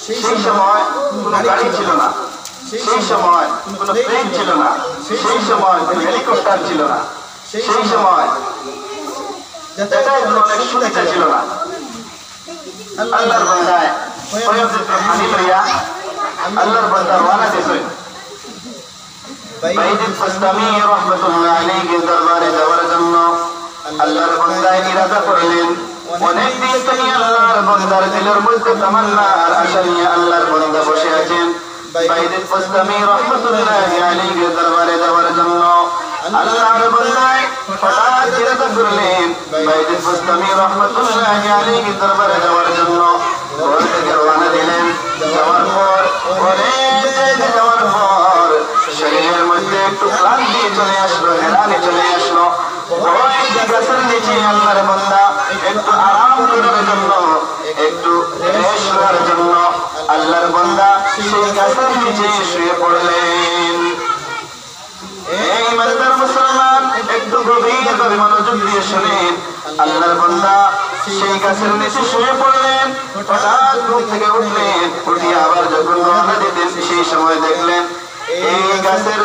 সেই সময় কোনো গাড়ি ছিল না, সেই সময় কোনো প্লেন ছিল না, সেই সময় কোনো হেলিকপ্টার ছিল না, সেই সময় যাতায়াতের অনেক সুবিধা ছিল না। আল্লাহর বান্দায় পানি লইয়া আল্লাহর বান্দা রওনা দিয়েছেন বাইতুল মুস্তামি রাহমাতুল্লাহ আলাইহির দরবারে যাওয়ার জন্য। আল্লাহর বান্দা ইরাদা করলেন, অনেক দিন থেকে আল্লাহর বান্দার দিলের মধ্যে তামান্না আর আশা নিয়ে আল্লাহর বান্দা বসে আছেন বাইতুল মুস্তামি রাহমাতুল্লাহ আলাইহির দরবারে যাওয়ার জন্য। আল্লাহর বান্দা হঠাৎ ইরাদা করলেন বাইতুল মুস্তামি রাহমাতুল্লাহ আলাইহির দরবারে যাওয়ার জন্য। ঘর থেকে রওনা দিলেন। যাওয়ার পর যাওয়ার পর শরীরের মধ্যে একটু ক্লান্তি চলে আসলো, হেরানি চলে আসলো। ওই গাছের নিচে আল্লাহর বান্দা একটু আরাম করার জন্য, একটু রেস্ট করার জন্য আল্লাহর বান্দা সেই গাছের নিচে শুয়ে পড়লেন। এই ইমানদার মুসলমান একটু গভীরভাবে মনোযোগ দিয়ে শুনেন। আল্লাহর বান্দা সেই গাছের নিচে শুয়ে পড়লেন। হঠাৎ ঘুম থেকে উঠলেন, উঠে আবার যখন রওনা দিতেন সেই সময় দেখলেন এই গাছের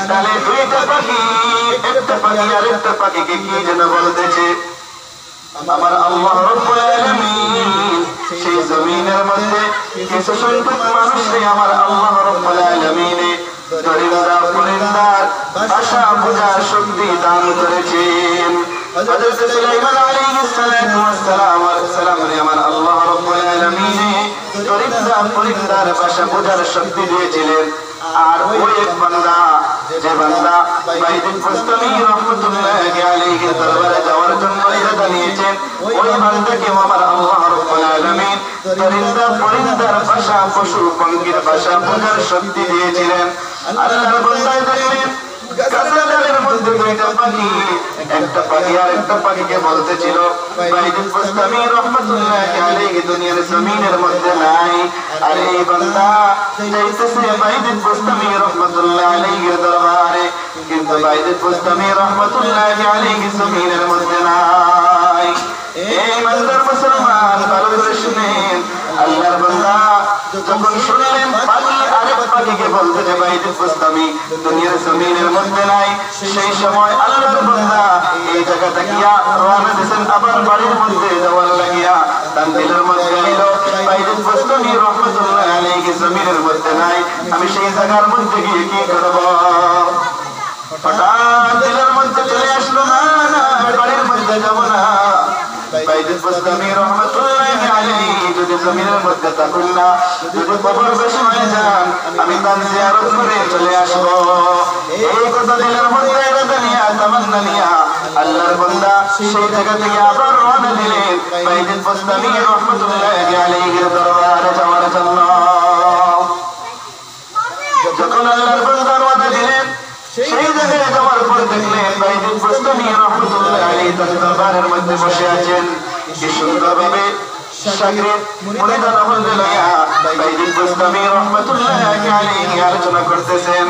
ডালে দুইটা পাখি, একটা পাখি আরেকটা পাখিকে কি যেন বলতেছে। আমার আল্লাহ রাব্বুল আলামিন সেই জমিনের মধ্যে কিছু সংখ্যক মানুষকে আমার আল্লাহ রাব্বুল আলামিন দরিদ্র পরিন্দার ভাষা বোঝার শক্তি দান করেছেন। হযরত সুলাইমান আলাইহিস সালাতু ওয়াস সালাম আমার আল্লাহ রাব্বুল আলামিন দরিদ্র পরিন্দার ভাষা বোঝার শক্তি দিয়েছিলেন। আর ওই এক বান্দা, যে বান্দা বাইতুল মুস্তামি রাহমাতুল্লাহ আলাইহির দরবারে যাওয়ার জন্য ইরাদা নিয়েছেন, ওই বান্দাকে আমার আল্লাহ রাব্বুল আলামিন দরিদ্র পরিন্দার ভাষা, পশু পঙ্খির ভাষা বোঝার শক্তি দিয়েছিলেন। আল্লাহর বান্দা দেখলেন গাছের মধ্যে দুইটা পাখি, একটা পাখি আর একটা পাখিকে বলতেছিল বাইতুল মুস্তামি রাহমাতুল্লাহ আলাইহি দুনিয়ার জমিনের মধ্যে নাই। আর এই বান্দা যাইতেছে বাইতুল মুস্তামি রাহমাতুল্লাহ আলাইহির দরবারে, কিন্তু বাইতুল মুস্তামি রাহমাতুল্লাহ আলাইহি জমিনের মধ্যে নাই। এই ইমানদার মুসলমান ভালো করে শুনেন। আল্লাহর বান্দা যখন শুনলেন পাখি আরেক পাখিকে বলতেছে বাইতুল মুস্তামি দুনিয়ার জমিনের মধ্যে নাই, সেই সময় আল্লাহর বান্দা এই জায়গা থেকে রওনা দিয়েছেন আবার বাড়ির মধ্যে যাওয়ার লাগিয়া। তার দিলের মধ্যে নিল বাইতুল মুস্তামি রাহমাতুল্লাহ আলাইহি জমিনের মধ্যে নাই, আমি সেই জায়গার মধ্যে গিয়ে কি করব। হঠাৎ দিলের মধ্যে চলে আসলো, না না বাড়ির মধ্যে যাব না, বাইতুল মুস্তামি রাহমাতুল্লাহ আলাইহি যদি জমিনের মধ্যে থাকুন না, যদি কবর বেশি হয়ে যান, আমি তার জিয়ারত করে চলে আসব। এই কথা দিলের মধ্যে ইরাদা নিয়া, তামান্না নিয়া আল্লাহর বান্দা সেই জায়গা থেকে আবার রওনা দিলেন বাইতুল মুস্তামি রাহমাতুল্লাহ আলাইহির দরবারে যাওয়ার জন্য। যখন আল্লাহর বান্দা রওনা দিলেন সেই জায়গায় যাওয়ার পর দেখলেন বাইতুল মুস্তামি রাহমাতুল্লাহ আলাইহি তার দরবারের মধ্যে বসে আছেন। কি সুন্দরভাবে শাগরিদ মুরিদান হয়ে লইয়া বাইতুল মুস্তামি রাহমাতুল্লাহ আলাইহি আলোচনা করতেছেন।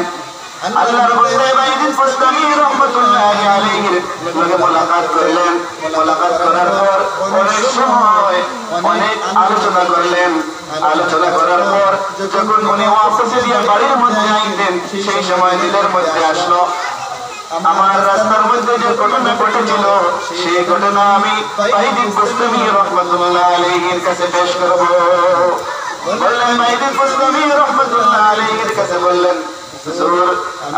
আল্লাহর বান্দা বাইতুল মুস্তামি রাহমাতুল্লাহ আলাইহির লগে মুলাকাত করলেন। মুলাকাত করার পর অনেক সময় অনেক আলোচনা করলেন। আলোচনা করার পর যখন উনি ওয়াপস দিয়ে বাড়ির মধ্যে আইতেন, সেই সময় দিলের মধ্যে আসলো আমার রাস্তার মধ্যে যে ঘটনা ঘটেছিল সেই ঘটনা আমি বাইতুল মুস্তামি রাহমাতুল্লাহ আলাইহির কাছে পেশ করব। বললেন বাইতুল মুস্তামি রাহমাতুল্লাহ আলাইহির কাছে বললেন, হুজুর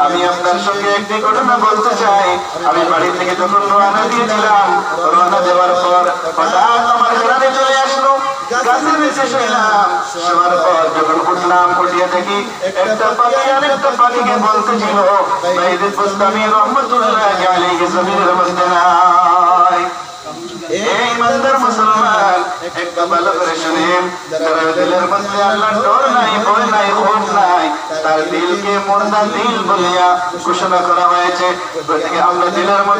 আমি আপনার সঙ্গে একটি ঘটনা বলতে চাই। আমি বাড়ি থেকে যখন রওনা দিয়েছিলাম, রওনা দেওয়ার পর হঠাৎ আমার ঘরে চলে আসলো, গাছের নিচে শুনলাম। শোয়ার পর যখন উঠলাম, উঠিয়ে দেখি একটা পাখি আরেকটা পাখিকে বলতেছিল বাইতুল মুস্তামি রাহমাতুল্লাহ আলাইহি জমিনের মধ্যে নাই। এই ইমানদার মুসলমান একটু ভালো করে শুনেন, যারা দিলের মধ্যে আল্লাহর ডর নাই, ভয় নাই, খৌফ নাই, তার দিলকে মুর্দা দিল বলিয়া ঘোষণা করা হয়েছে। গতিকে আমরা দিলের মধ্যে